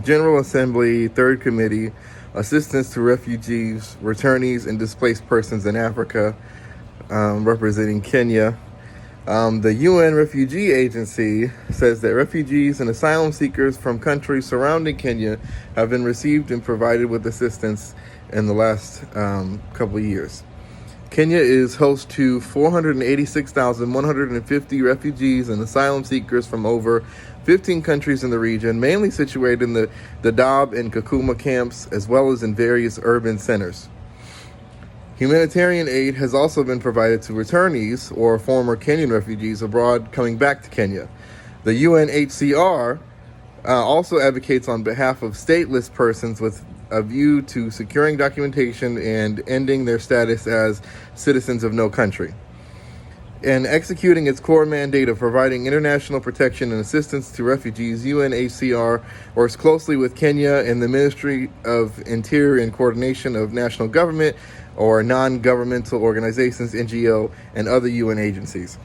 General Assembly, Third Committee, Assistance to Refugees, Returnees, and Displaced Persons in Africa, representing Kenya. The UN Refugee Agency says that refugees and asylum seekers from countries surrounding Kenya have been received and provided with assistance in the last couple of years. Kenya is host to 486,150 refugees and asylum seekers from over 15 countries in the region, mainly situated in the Dadaab and Kakuma camps, as well as in various urban centers. Humanitarian aid has also been provided to returnees or former Kenyan refugees abroad coming back to Kenya. The UNHCR also advocates on behalf of stateless persons with a view to securing documentation and ending their status as citizens of no country. In executing its core mandate of providing international protection and assistance to refugees, UNHCR works closely with Kenya and the Ministry of Interior in coordination of national government or non-governmental organizations, NGO, and other UN agencies.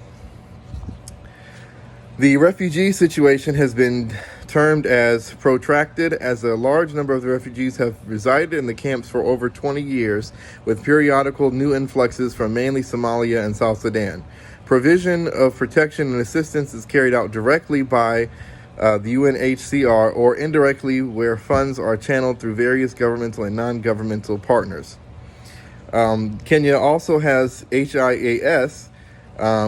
The refugee situation has been termed as protracted, as a large number of the refugees have resided in the camps for over 20 years, with periodical new influxes from mainly Somalia and South Sudan. Provision of protection and assistance is carried out directly by the UNHCR or indirectly where funds are channeled through various governmental and non-governmental partners. Kenya also has HIAS,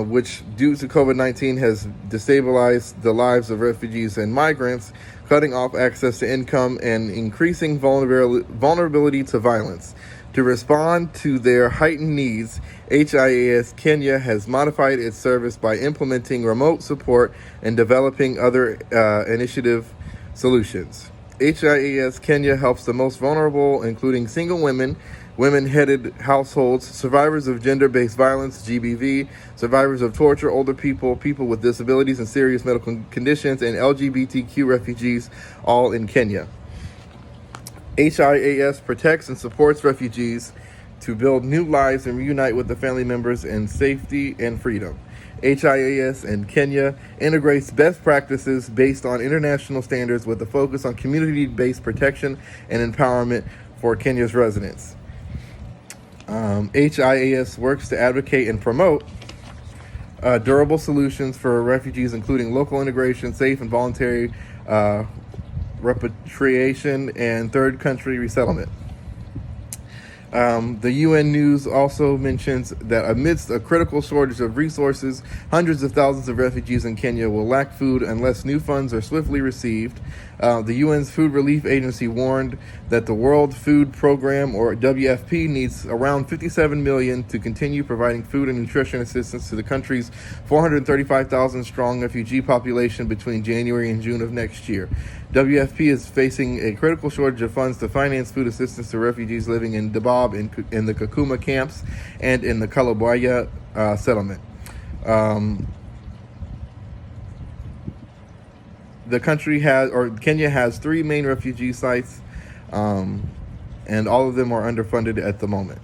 which due to COVID-19 has destabilized the lives of refugees and migrants, cutting off access to income and increasing vulnerability to violence. To respond to their heightened needs, HIAS Kenya has modified its service by implementing remote support and developing other initiative solutions. HIAS Kenya helps the most vulnerable, including single women, women-headed households, survivors of gender-based violence, GBV, survivors of torture, older people, people with disabilities and serious medical conditions, and LGBTQ refugees, all in Kenya. HIAS protects and supports refugees to build new lives and reunite with the family members in safety and freedom. HIAS in Kenya integrates best practices based on international standards with a focus on community-based protection and empowerment for Kenya's residents. HIAS works to advocate and promote durable solutions for refugees, including local integration, safe and voluntary repatriation, and third country resettlement. The UN News also mentions that amidst a critical shortage of resources, hundreds of thousands of refugees in Kenya will lack food unless new funds are swiftly received. The UN's Food Relief Agency warned that the World Food Program, or WFP, needs around 57 million to continue providing food and nutrition assistance to the country's 435,000 strong refugee population between January and June of next year. WFP is facing a critical shortage of funds to finance food assistance to refugees living in Dadaab, in the Kakuma camps, and in the Kalabaya settlement. Kenya has 3 main refugee sites, and all of them are underfunded at the moment.